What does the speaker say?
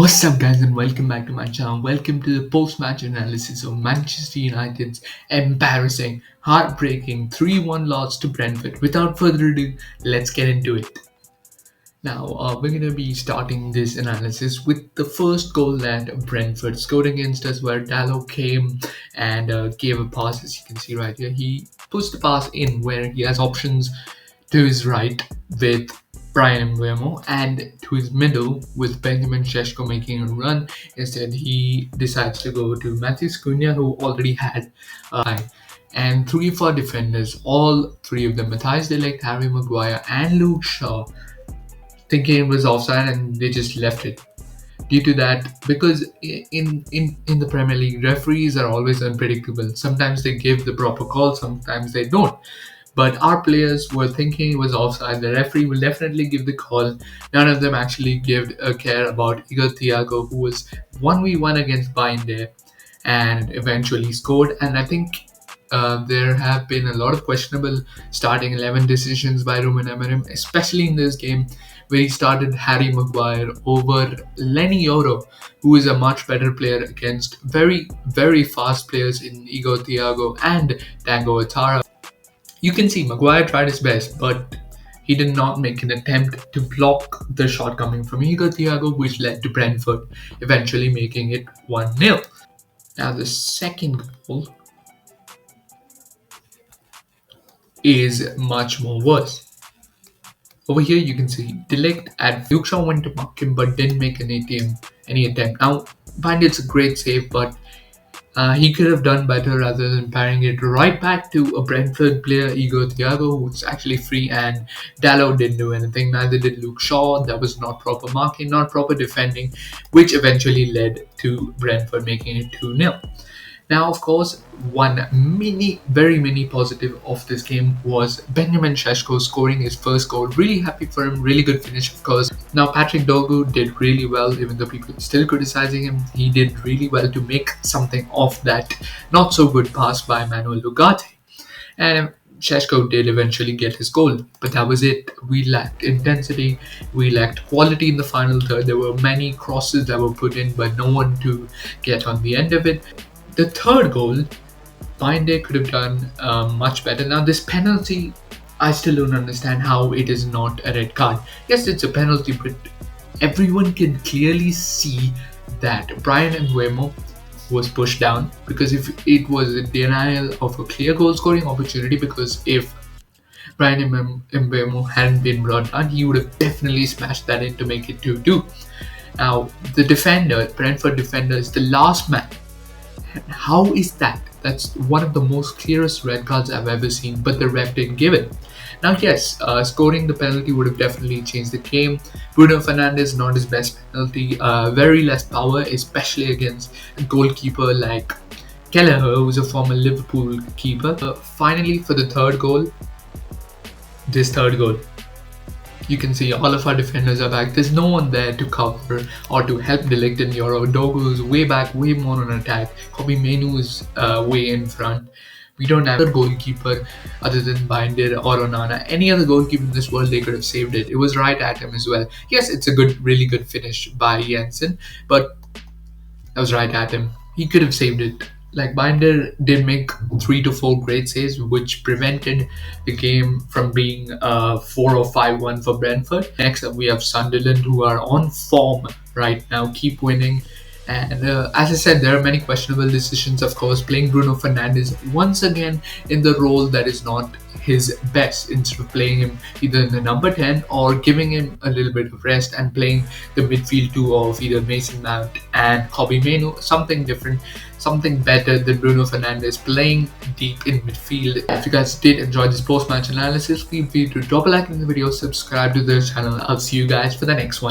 What's up, guys, and welcome back to my channel. Welcome to the post-match analysis of Manchester United's embarrassing, heartbreaking 3-1 loss to Brentford. Without further ado, let's get into it. Now, we're going to be starting this analysis with the first goal that Brentford scored against us, where Dalot came and gave a pass, as you can see right here. He pushed the pass in where he has options to his right with Brian Mbeumo and to his middle with Benjamin Šeško making a run. Instead, he decides to go to Matheus Cunha, who already had a eye. And three of our defenders, all three of them, Matthijs de Ligt, Harry Maguire, and Luke Shaw, thinking it was offside, and they just left it. Due to that, because in the Premier League, referees are always unpredictable. Sometimes they give the proper call, sometimes they don't. But our players were thinking it was offside. The referee will definitely give the call. None of them actually gave a care about Utd, who was 1v1 against Binder and eventually scored. And I think there have been a lot of questionable starting 11 decisions by Amorim, especially in this game where he started Harry Maguire over Lenny Yoro, who is a much better player against very, very fast players in Igor Thiago and Tango Atara. You can see Maguire tried his best, but he did not make an attempt to block the shot coming from Igor Thiago, which led to Brentford eventually making it 1-0. Now the second goal is much more worse. Over here you can see de Ligt and Luke Shaw went to mark him but didn't make any attempt. Now, find it's a great save, but he could have done better rather than parrying it right back to a Brentford player, Igor Thiago, who was actually free, and Dalot didn't do anything. Neither did Luke Shaw. That was not proper marking, not proper defending, which eventually led to Brentford making it 2-0. Now, of course, one very mini positive of this game was Benjamin Šeško scoring his first goal. Really happy for him, really good finish, of course. Now, Patrick Dogu did really well, even though people are still criticizing him. He did really well to make something of that not so good pass by Manuel Ugarte. And Šeško did eventually get his goal, but that was it. We lacked intensity, we lacked quality in the final third. There were many crosses that were put in, but no one to get on the end of it. The third goal, Binder could have done much better. Now, this penalty, I still don't understand how it is not a red card. Yes, it's a penalty, but everyone can clearly see that Brian Mbeumo was pushed down, because if it was a denial of a clear goal scoring opportunity, because if Brian Mbeumo hadn't been brought down, he would have definitely smashed that in to make it 2-2. Now, the defender, Brentford defender, is the last man. How is that? That's one of the most clearest red cards I've ever seen, but the ref didn't give it. Now, yes, scoring the penalty would have definitely changed the game. Bruno Fernandes, not his best penalty, very less power, especially against a goalkeeper like Kelleher, who's a former Liverpool keeper. Finally, for the third goal, you can see all of our defenders are back. There's no one there to cover or to help de Ligt and Yoro. Dogu is way back, way more on attack. Kobbie Mainoo is way in front. We don't have a goalkeeper other than Binder or Onana. Any other goalkeeper in this world, they could have saved it. It was right at him as well. Yes, it's a really good finish by Jensen, but that was right at him. He could have saved it. Like, Binder did make 3 to 4 great saves, which prevented the game from being 4 or 5-1 for Brentford. Next up, we have Sunderland, who are on form right now, keep winning. And as I said, there are many questionable decisions, of course. Playing Bruno Fernandes once again in the role that is not his best, instead of playing him either in the number 10 or giving him a little bit of rest and playing the midfield two of either Mason Mount and Kobbie Mainoo, something different, something better than Bruno Fernandes playing deep in midfield. If you guys did enjoy this post-match analysis, feel free to drop a like in the video, subscribe to the channel. I'll see you guys for the next one.